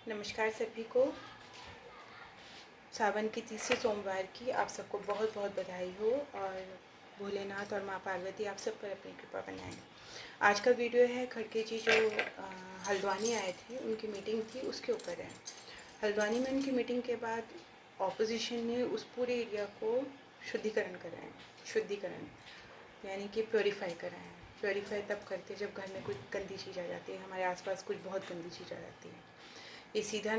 नमस्कार सभी को। सावन के तीसरे सोमवार की आप सबको बहुत बहुत बधाई हो और भोलेनाथ और माँ पार्वती आप सब पर अपनी कृपा बनाएं। आज का वीडियो है खड़के जी जो हल्द्वानी आए थे, उनकी मीटिंग थी उसके ऊपर है। हल्द्वानी में उनकी मीटिंग के बाद ऑपोजिशन ने उस पूरे एरिया को शुद्धिकरण कराएं। शुद्धिकरण यानी कि प्योरीफाई कराएं। प्योरीफाई तब करते जब घर में कुछ गंदी चीज़ आ जाती है, हमारे आसपास कुछ बहुत गंदी चीज़ आ जाती है। ये सीधा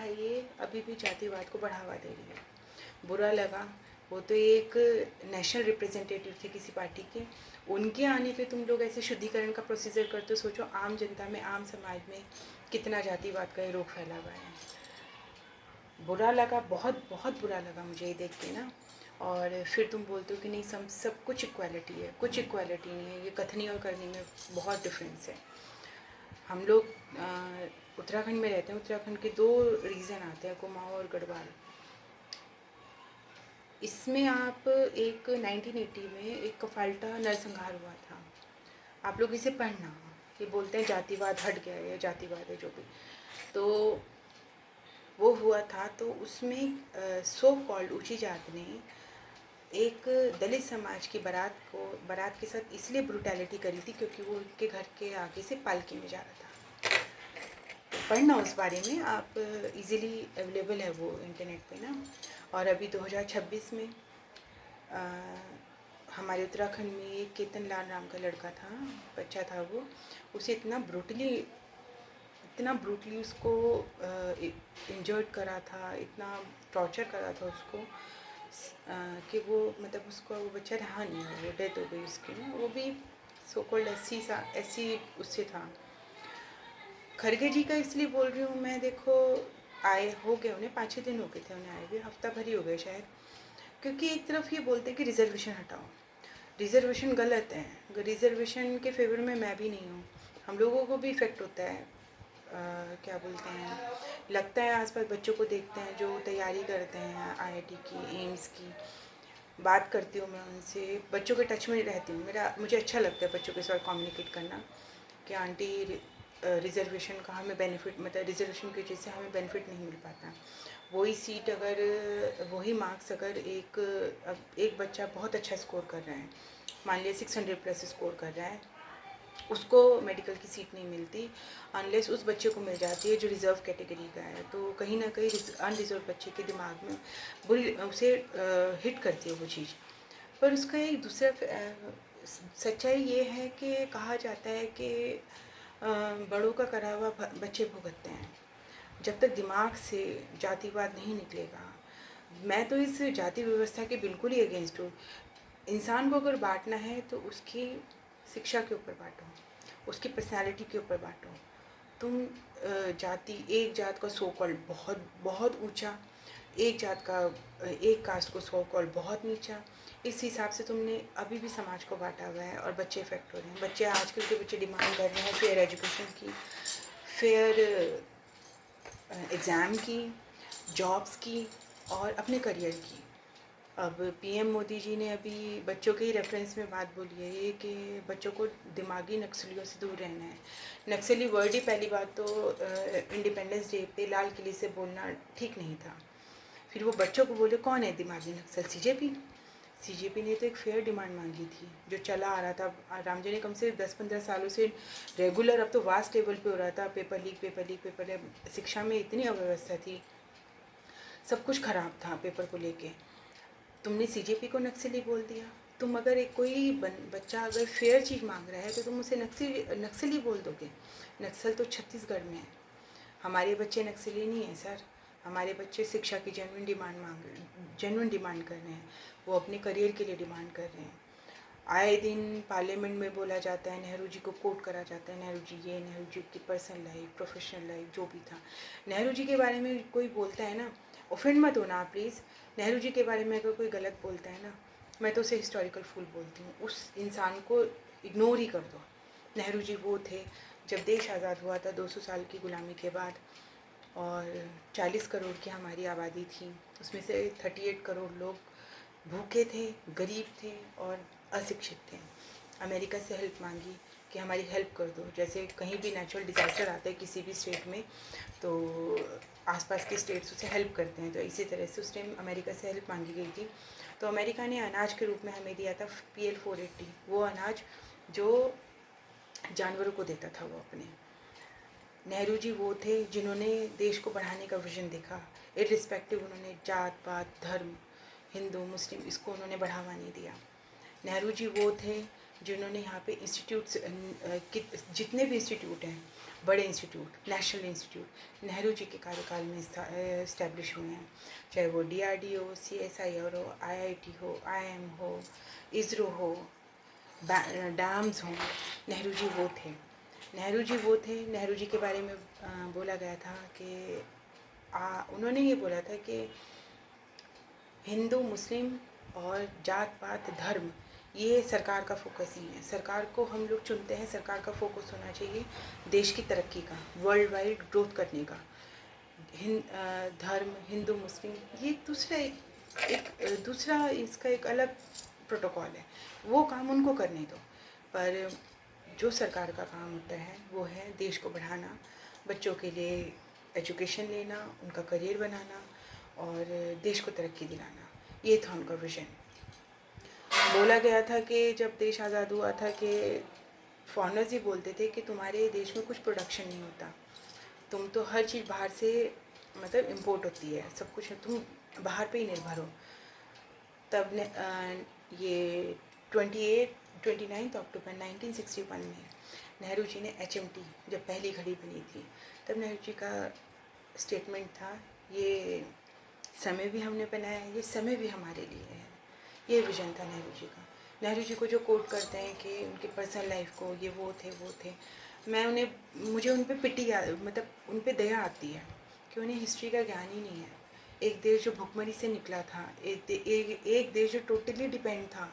ये अभी भी जातिवाद को बढ़ावा दे रही है। बुरा लगा, वो तो एक नेशनल रिप्रेजेंटेटिव थे किसी पार्टी के, उनके आने पे तुम लोग ऐसे शुद्धिकरण का प्रोसीजर करते हो। सोचो आम जनता में, आम समाज में कितना जातिवाद का ये रोग फैला हुआ है। बुरा लगा, बहुत बहुत बुरा लगा मुझे ये देख के ना। और फिर तुम बोलते हो कि नहीं सब कुछ इक्वालिटी है। कुछ इक्वालिटी नहीं है, ये कथनी और करनी में बहुत डिफरेंस है। हम लोग उत्तराखंड में रहते हैं। उत्तराखंड के दो रीजन आते हैं, कुमाऊँ और गढ़वाल। इसमें आप एक 1980 में एक कफाल्टा नरसंहार हुआ था। आप लोग इसे पढ़ना, ये बोलते हैं जातिवाद हट गया है, जातिवाद है जो भी, तो वो हुआ था। तो उसमें सो कॉल्ड ऊंची जात ने एक दलित समाज की बारात के साथ इसलिए ब्रूटैलिटी करी थी क्योंकि वो उनके घर के आगे से पालकी में जा रहा था। पढ़ना उस बारे में, आप इजीली अवेलेबल है वो इंटरनेट पे ना। और अभी 2026 में हमारे उत्तराखंड में एक केतन लाल नाम का लड़का था, बच्चा था वो, उसे इतना ब्रूटली उसको इंजर्ड करा था, इतना टॉर्चर करा था उसको कि वो मतलब उसको वो बच्चा रहा नहीं है, वो डेथ हो गई उसकी ना। वो भी सो कॉल्ड ऐसी उससे था। खड़गे जी का इसलिए बोल रही हूँ मैं, देखो आए हो गए उन्हें 5-6 दिन हो गए थे उन्हें आए हुए, हफ्ता भर ही हो गया शायद। क्योंकि एक तरफ ये बोलते हैं कि रिजर्वेशन हटाओ, रिजर्वेशन गलत है, रिजर्वेशन के फेवर में मैं भी नहीं हूँ। हम लोगों को भी इफ़ेक्ट होता है। क्या बोलते हैं, लगता है आसपास बच्चों को देखते हैं जो तैयारी करते हैं आईआईटी की, एम्स की। बात करती हूँ मैं उनसे, बच्चों के टच में रहती हूँ। मुझे अच्छा लगता है बच्चों के साथ कम्युनिकेट करना कि आंटी रिजर्वेशन का हमें बेनिफिट, मतलब रिजर्वेशन की वजह से हमें बेनिफिट नहीं मिल पाता। वही सीट अगर, वही मार्क्स अगर एक बच्चा बहुत अच्छा स्कोर कर रहा है, मान लिया 600+ स्कोर कर रहा है, उसको मेडिकल की सीट नहीं मिलती अनलेस उस बच्चे को मिल जाती है जो रिज़र्व कैटेगरी का है। तो कहीं ना कहीं अनरिजर्व बच्चे के दिमाग में बुरी उसे हिट करती है वो चीज़। पर उसका एक दूसरा सच्चाई ये है कि कहा जाता है कि बड़ों का करा हुआ बच्चे भुगतते हैं। जब तक दिमाग से जातिवाद नहीं निकलेगा, मैं तो इस जाति व्यवस्था के बिल्कुल ही अगेंस्ट हूँ। इंसान को अगर बांटना है तो उसकी शिक्षा के ऊपर बांटो, उसकी पर्सनालिटी के ऊपर बांटो। तुम एक जात का सो कॉल्ड बहुत बहुत ऊंचा, एक जात का, एक कास्ट को सो कॉल्ड बहुत नीचा, इस हिसाब से तुमने अभी भी समाज को बांटा हुआ है और बच्चे इफेक्ट हो रहे हैं। बच्चे, आजकल के बच्चे डिमांड कर रहे हैं फेयर एजुकेशन की, फेयर एग्ज़ाम की, जॉब्स की और अपने करियर की। अब पीएम मोदी जी ने अभी बच्चों के ही रेफरेंस में बात बोली है ये कि बच्चों को दिमागी नक्सलियों से दूर रहना है। नक्सली वर्ड ही पहली बात तो इंडिपेंडेंस डे पे लाल किले से बोलना ठीक नहीं था। फिर वो बच्चों को बोले कौन है दिमागी नक्सल? सीजेपी ने तो एक फेयर डिमांड मांगी थी जो चला आ रहा था। राम जी ने कम से 10-15 सालों से रेगुलर, अब तो वास्ट लेवल पे हो रहा था, पेपर लीक। शिक्षा में इतनी अव्यवस्था थी, सब कुछ ख़राब था पेपर को लेके। तुमने सीजेपी को नक्सली बोल दिया। तुम अगर एक कोई बच्चा अगर फेयर चीज़ मांग रहा है तो तुम उसे नक्सली बोल दोगे। नक्सल तो छत्तीसगढ़ में है, हमारे बच्चे नक्सली नहीं है सर। हमारे बच्चे शिक्षा की जेन्युइन डिमांड कर रहे हैं, वो अपने करियर के लिए डिमांड कर रहे हैं। आए दिन पार्लियामेंट में बोला जाता है, नेहरू जी को कोट करा जाता है, नेहरू जी ये, नेहरू जी की पर्सनल लाइफ, प्रोफेशनल लाइफ जो भी था। नेहरू जी के बारे में कोई बोलता है ना, ऑफेंड मत होना आप प्लीज़। नेहरू जी के बारे में अगर कोई गलत बोलता है ना, मैं तो उसे हिस्टोरिकल फूल बोलती हूँ। उस इंसान को इग्नोर ही कर दो। नेहरू जी वो थे जब देश आज़ाद हुआ था 200 साल की गुलामी के बाद, और 40 करोड़ की हमारी आबादी थी, उसमें से 38 करोड़ लोग भूखे थे, गरीब थे और अशिक्षित थे। अमेरिका से हेल्प मांगी कि हमारी हेल्प कर दो। जैसे कहीं भी नेचुरल डिज़ास्टर आता है किसी भी स्टेट में, तो आसपास के स्टेट्स उसे हेल्प करते हैं। तो इसी तरह से उस टाइम अमेरिका से हेल्प मांगी गई थी, तो अमेरिका ने अनाज के रूप में हमें दिया था PL 480, वो अनाज जो जानवरों को देता था वो अपने। नेहरू जी वो थे जिन्होंने देश को बढ़ाने का विज़न देखा, इर्रिस्पेक्टिव उन्होंने जात पात धर्म हिंदू मुस्लिम इसको उन्होंने बढ़ावा नहीं दिया। नेहरू जी वो थे जिन्होंने यहाँ पे इंस्टीट्यूट्स जितने भी इंस्टीट्यूट हैं, बड़े institute, national institute Nehru ji के कार्यकाल में इस्टेब्लिश हुए हैं, चाहे वो DRDO, CSIR हो, IIT हो, IIM हो, ISRO हो, डैम्स हों, नेहरू जी वो थे। नेहरू जी वो थे, नेहरू जी के बारे में बोला गया था कि उन्होंने ये बोला था कि हिंदू मुस्लिम और जात पात धर्म ये सरकार का फोकस नहीं है। सरकार को हम लोग चुनते हैं, सरकार का फोकस होना चाहिए देश की तरक्की का, वर्ल्ड वाइड ग्रोथ करने का। धर्म हिंदू मुस्लिम ये एक दूसरा इसका एक अलग प्रोटोकॉल है, वो काम उनको करने दो। पर जो सरकार का काम होता है वो है देश को बढ़ाना, बच्चों के लिए एजुकेशन लेना, उनका करियर बनाना और देश को तरक्की दिलाना। ये था उनका विज़न। बोला गया था कि जब देश आज़ाद हुआ था कि फॉरेनर्स ही बोलते थे कि तुम्हारे देश में कुछ प्रोडक्शन नहीं होता, तुम तो हर चीज़ बाहर से मतलब इम्पोर्ट होती है, सब कुछ तुम बाहर पे ही निर्भर हो। तब ने ये 29 अक्टूबर 1961 में नेहरू जी ने HMT जब पहली घड़ी बनी थी, तब नेहरू जी का स्टेटमेंट था, ये समय भी हमने बनाया है, ये समय भी हमारे लिए है। ये विज़न था नेहरू जी का। नेहरू जी को जो कोट करते हैं कि उनकी पर्सनल लाइफ को ये वो थे, मुझे उन पे मतलब उन पे दया आती है कि उन्हें हिस्ट्री का ज्ञान ही नहीं है। एक देश जो भुखमरी से निकला था, एक देश जो टोटली डिपेंड था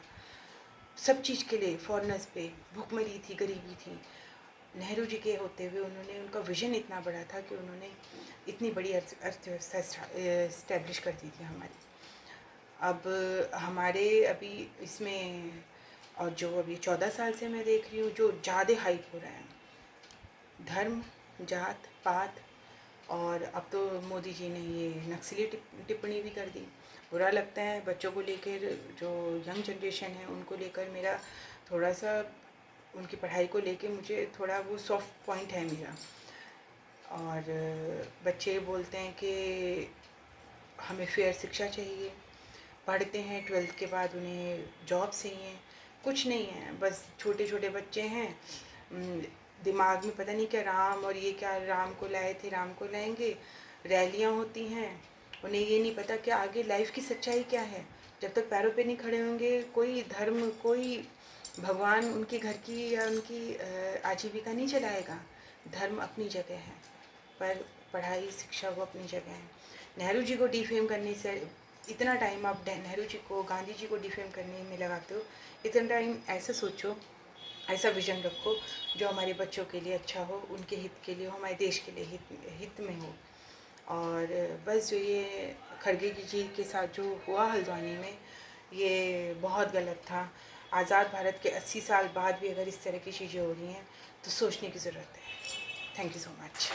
सब चीज़ के लिए फॉरेनर्स पे, भुखमरी थी, गरीबी थी। नेहरू जी के होते हुए उनका विज़न इतना बड़ा था कि उन्होंने इतनी बड़ी अर्थव्यवस्था इस्टेब्लिश कर दी थी हमारी। अब हमारे अभी इसमें और जो अभी 14 साल से मैं देख रही हूँ जो ज़्यादा हाइप हो रहा है, धर्म जात पात, और अब तो मोदी जी ने ये नक्सली टिप्पणी भी कर दी। बुरा लगता है बच्चों को लेकर, जो यंग जनरेशन है उनको लेकर मेरा थोड़ा सा, उनकी पढ़ाई को लेके मुझे थोड़ा वो सॉफ्ट पॉइंट है मेरा। और बच्चे बोलते हैं कि हमें फेयर शिक्षा चाहिए, पढ़ते हैं 12th के बाद उन्हें जॉब चाहिए, कुछ नहीं है, बस छोटे छोटे बच्चे हैं, दिमाग में पता नहीं क्या राम और ये क्या, राम को लाए थे राम को लाएंगे, रैलियां होती हैं, उन्हें ये नहीं पता कि आगे लाइफ की सच्चाई क्या है। जब तक पैरों पे नहीं खड़े होंगे कोई धर्म, कोई भगवान उनके घर की या उनकी आजीविका नहीं चलाएगा। धर्म अपनी जगह है, पर पढ़ाई शिक्षा वो अपनी जगह है। नेहरू जी को डिफेम करने से इतना टाइम आप नेहरू जी को, गांधी जी को डिफेम करने में लगाते हो, इतना टाइम ऐसा सोचो, ऐसा विज़न रखो जो हमारे बच्चों के लिए अच्छा हो, उनके हित के लिए हो, हमारे देश के लिए हित में हो। और बस जो ये खड़गे जी के साथ जो हुआ हल्द्वानी में, ये बहुत गलत था। आज़ाद भारत के 80 साल बाद भी अगर इस तरह की चीज़ें हो रही हैं तो सोचने की ज़रूरत है। Thank you so much.